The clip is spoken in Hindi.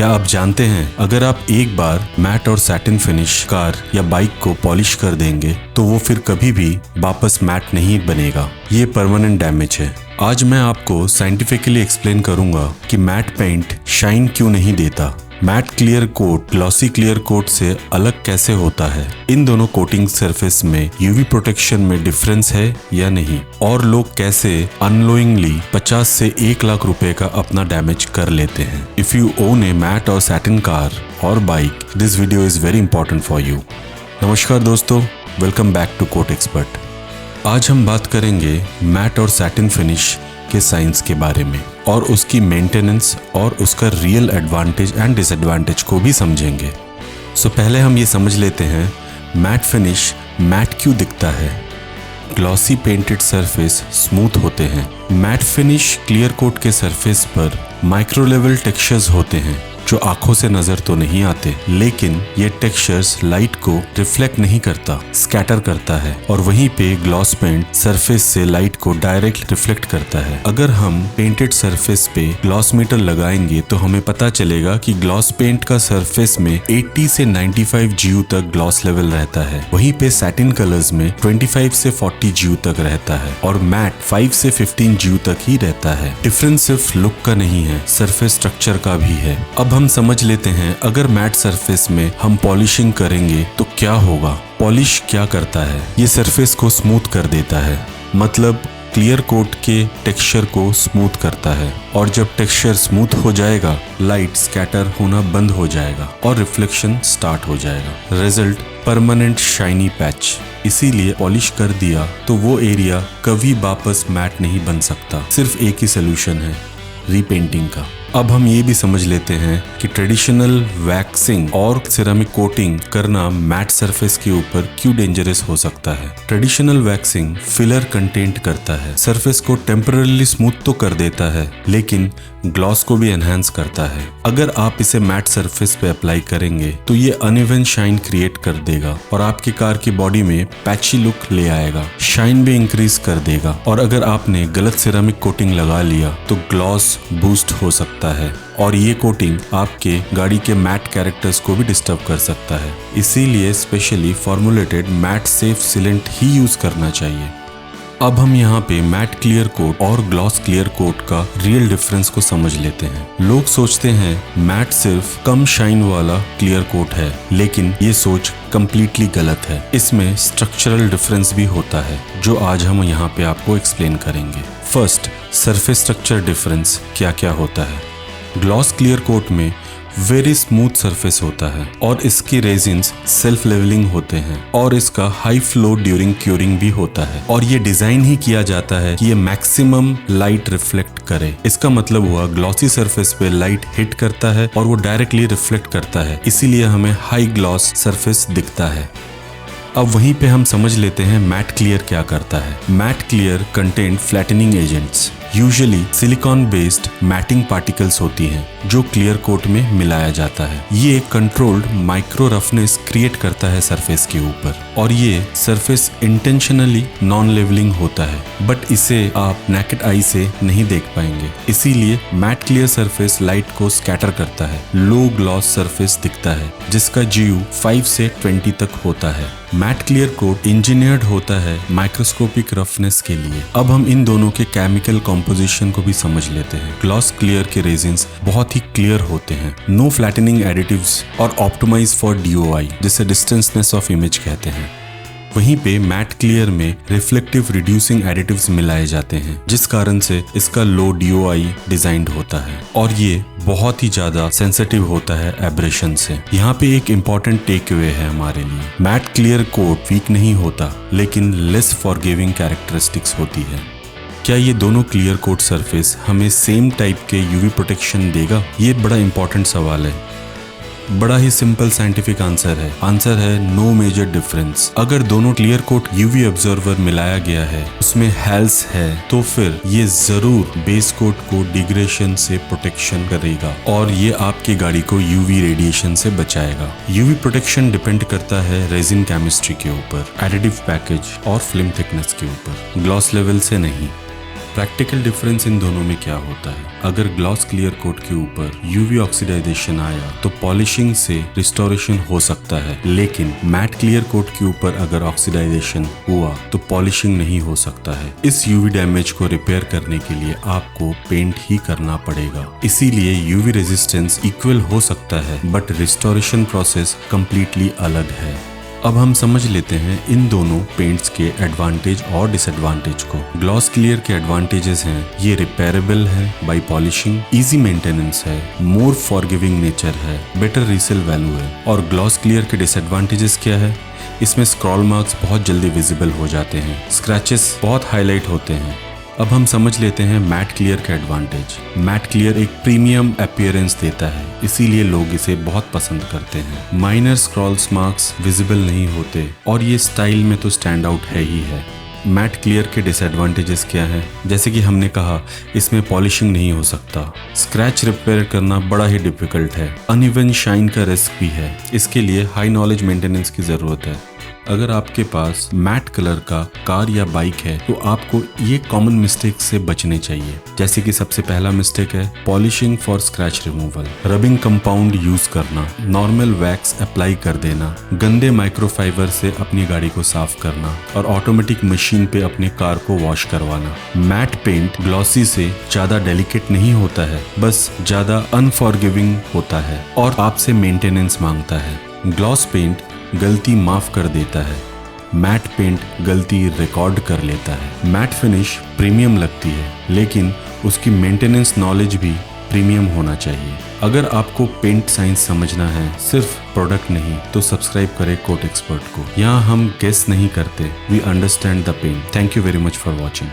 क्या आप जानते हैं, अगर आप एक बार मैट और सैटिन फिनिश कार या बाइक को पॉलिश कर देंगे तो वो फिर कभी भी वापस मैट नहीं बनेगा। ये परमानेंट डैमेज है। आज मैं आपको साइंटिफिकली एक्सप्लेन करूंगा कि मैट पेंट शाइन क्यों नहीं देता, matte clear coat glossy clear coat से अलग कैसे होता है, इन दोनों कोटिंग सरफेस में यूवी प्रोटेक्शन में डिफरेंस है या नहीं, और लोग कैसे अननोइंगली 50 से 1 लाख रुपए का अपना डैमेज कर लेते हैं। If you own a matte और सैटिन कार और bike, this video is very important for you. नमस्कार दोस्तों, welcome back to coat expert. आज हम बात करेंगे मैट और सैटिन फिनिश के साइंस के बारे में और उसकी मेंटेनेंस और उसका रियल एडवांटेज एंड डिसएडवांटेज को भी समझेंगे। सो पहले हम ये समझ लेते हैं मैट फिनिश मैट क्यों दिखता है। ग्लॉसी पेंटेड सरफेस स्मूथ होते हैं। मैट फिनिश क्लियर कोट के सरफेस पर माइक्रो लेवल टेक्सचर्स होते हैं जो आंखों से नजर तो नहीं आते, लेकिन ये टेक्सचर्स लाइट को रिफ्लेक्ट नहीं करता, स्कैटर करता है, और वहीं पे ग्लॉस पेंट सरफेस से लाइट को डायरेक्ट रिफ्लेक्ट करता है। अगर हम पेंटेड सरफेस पे ग्लॉस मीटर लगाएंगे तो हमें पता चलेगा कि ग्लॉस पेंट का सरफेस में 80 से 95 GU तक ग्लॉस लेवल रहता है, वहीं पे सैटिन कलर्स में 25 से 40 GU तक रहता है और मैट 5 से 15 GU तक ही रहता है। डिफरेंस सिर्फ लुक का नहीं है, सरफेस स्ट्रक्चर का भी है। अब हम समझ लेते हैं, अगर मैट सरफेस में हम पॉलिशिंग करेंगे तो क्या होगा। पॉलिश क्या करता है, ये सरफेस को स्मूथ कर देता है, मतलब क्लियर कोट के टेक्सचर को स्मूथ करता है, और जब टेक्सचर स्मूथ हो जाएगा लाइट स्कैटर होना बंद हो जाएगा और रिफ्लेक्शन स्टार्ट हो जाएगा। Result permanent shiny patch. इसीलिए पॉलिश कर दिया तो वो एरिया कभी वापस मैट नहीं बन सकता। सिर्फ एक ही सोल्यूशन है, रीपेंटिंग का। अब हम ये भी समझ लेते हैं कि ट्रेडिशनल वैक्सिंग और सिरेमिक कोटिंग करना मैट सरफेस के ऊपर क्यों डेंजरस हो सकता है। ट्रेडिशनल वैक्सिंग फिलर कंटेंट करता है, सरफेस को टेम्पररीली स्मूथ तो कर देता है लेकिन ग्लॉस को भी एनहांस करता है। अगर आप इसे मैट सरफेस पे अप्लाई करेंगे तो ये अनइवन शाइन क्रिएट कर देगा और आपकी कार की बॉडी में पैची लुक ले आएगा, शाइन भी इंक्रीज कर देगा। और अगर आपने गलत सिरेमिक कोटिंग लगा लिया तो ग्लॉस बूस्ट हो सकता है और ये कोटिंग आपके गाड़ी के मैट कैरेक्टर्स को भी डिस्टर्ब कर सकता है। इसीलिए specially formulated matte safe sealant ही यूज करना चाहिए। अब हम यहाँ पे मैट क्लियर कोट और ग्लॉस क्लियर कोट का रियल डिफरेंस को समझ लेते हैं। लोग सोचते हैं मैट सिर्फ कम शाइन वाला क्लियर कोट है, लेकिन ये सोच कंप्लीटली गलत है। इसमें स्ट्रक्चरल डिफरेंस भी होता है जो आज हम यहाँ पे आपको एक्सप्लेन करेंगे। फर्स्ट, सरफेस स्ट्रक्चर डिफरेंस क्या क्या होता है। ग्लॉस क्लियर कोट में वेरी स्मूथ सरफेस होता है और इसके रेजिन्स सेल्फ लेवलिंग होते हैं और इसका हाई फ्लो ड्यूरिंग क्यूरिंग भी होता है, और ये डिजाइन ही किया जाता है कि ये मैक्सिमम लाइट रिफ्लेक्ट करे। इसका मतलब हुआ ग्लॉसी सरफेस पे लाइट हिट करता है और वो डायरेक्टली रिफ्लेक्ट करता है, इसीलिए हमें हाई ग्लॉस सरफेस दिखता है। अब वहीं पे हम समझ लेते हैं मैट क्लियर क्या करता है। Matte clear contain flattening agents, usually silicone based matting particles होती हैं जो क्लियर कोट में मिलाया जाता है। ये कंट्रोल्ड माइक्रो रफनेस क्रिएट करता है सरफेस के ऊपर, और ये सरफेस इंटेंशनली नॉन लेवलिंग होता है, बट इसे आप नेकेड आई से नहीं देख पाएंगे। इसीलिए मैट क्लियर सरफेस लाइट को स्कैटर करता है, लो ग्लॉस सरफेस दिखता है जिसका GU 5 से 20 तक होता है। मैट क्लियर कोट इंजीनियर्ड होता है माइक्रोस्कोपिक रफनेस के लिए। अब हम इन दोनों के केमिकल कॉम्पोजिशन को भी समझ लेते हैं। ग्लॉस क्लियर के रेजिन्स बहुत ही क्लियर होते हैं, नो फ्लैटनिंग एडिटिव्स और ऑप्टिमाइज फॉर DOI, जिसे डिस्टेंसनेस ऑफ इमेज कहते हैं। वहीं पे मैट क्लियर में रिफ्लेक्टिव रिड्यूसिंग एडिटिव्स मिलाए जाते हैं, जिस कारण से इसका लो DOI डिजाइंड होता है और ये बहुत ही ज्यादा सेंसिटिव होता है एब्रेशन से। यहाँ पे एक इम्पॉर्टेंट टेक अवे है हमारे लिए, मैट क्लियर कोट वीक नहीं होता लेकिन लेस फॉरगिविंग कैरेक्टरिस्टिक्स होती है। क्या ये दोनों क्लियर कोट सरफेस हमें सेम टाइप के यूवी प्रोटेक्शन देगा? ये बड़ा इंपॉर्टेंट सवाल है। बड़ा ही सिंपल साइंटिफिक आंसर है नो मेजर डिफरेंस। अगर दोनों क्लियर कोट यूवी ऑब्जर्वर मिलाया गया है, उसमें हेल्स है, तो फिर ये जरूर बेस कोट को डिग्रेडेशन से प्रोटेक्शन करेगा और ये आपकी गाड़ी को यूवी रेडिएशन से बचाएगा। यूवी प्रोटेक्शन डिपेंड करता है रेजिन केमिस्ट्री के ऊपर, एडिटिव पैकेज और फिल्म थिकनेस के ऊपर, ग्लॉस लेवल से नहीं। प्रैक्टिकल डिफरेंस इन दोनों में क्या होता है? अगर ग्लॉस क्लियर कोट के ऊपर यूवी ऑक्सीडाइजेशन आया तो पॉलिशिंग से रिस्टोरेशन हो सकता है, लेकिन मैट क्लियर कोट के ऊपर अगर ऑक्सीडाइजेशन हुआ तो पॉलिशिंग नहीं हो सकता है। इस यूवी डैमेज को रिपेयर करने के लिए आपको पेंट ही करना पड़ेगा। इसीलिए यूवी रेजिस्टेंस इक्वल हो सकता है, बट रिस्टोरेशन प्रोसेस कंप्लीटली अलग है। अब हम समझ लेते हैं इन दोनों पेंट्स के एडवांटेज और डिसएडवांटेज को। ग्लॉस क्लियर के एडवांटेजेस हैं, ये रिपेयरेबल है बाय पॉलिशिंग, इजी मेंटेनेंस है, मोर फॉरगिविंग नेचर है, बेटर रीसेल वैल्यू है। और ग्लॉस क्लियर के डिसएडवांटेजेस क्या है? इसमें स्क्रॉल मार्क्स बहुत जल्दी विजिबल हो जाते हैं, स्क्रैचेस बहुत हाईलाइट होते हैं। अब हम समझ लेते हैं मैट क्लियर का एडवांटेज। मैट क्लियर एक प्रीमियम अपीयरेंस देता है, इसीलिए लोग इसे बहुत पसंद करते हैं। माइनर स्क्रॉल्स मार्क्स विजिबल नहीं होते और ये स्टाइल में तो स्टैंड आउट है ही है। मैट क्लियर के डिसएडवांटेजेस क्या हैं? जैसे कि हमने कहा, इसमें पॉलिशिंग नहीं हो सकता, स्क्रैच रिपेयर करना बड़ा ही डिफिकल्ट है, अनइवन शाइन का रिस्क भी है, इसके लिए हाई नॉलेज मेंटेनेंस की ज़रूरत है। अगर आपके पास मैट कलर का कार या बाइक है तो आपको ये कॉमन मिस्टेक से बचने चाहिए। जैसे कि सबसे पहला मिस्टेक है polishing for scratch removal, rubbing compound use करना, नॉर्मल वैक्स अप्लाई कर देना, गंदे माइक्रोफाइबर से अपनी गाड़ी को साफ करना और ऑटोमेटिक मशीन पे अपने कार को वॉश करवाना। मैट पेंट ग्लॉसी से ज्यादा डेलिकेट नहीं होता है, बस ज्यादा अनफॉरगिविंग होता है और आपसे मेंटेनेंस मांगता है। ग्लॉस पेंट गलती माफ कर देता है, मैट पेंट गलती रिकॉर्ड कर लेता है। मैट फिनिश प्रीमियम लगती है, लेकिन उसकी मेंटेनेंस नॉलेज भी प्रीमियम होना चाहिए। अगर आपको पेंट साइंस समझना है, सिर्फ प्रोडक्ट नहीं, तो सब्सक्राइब करें कोट एक्सपर्ट को। यहाँ हम गेस नहीं करते, we understand the paint. Thank you very much for watching.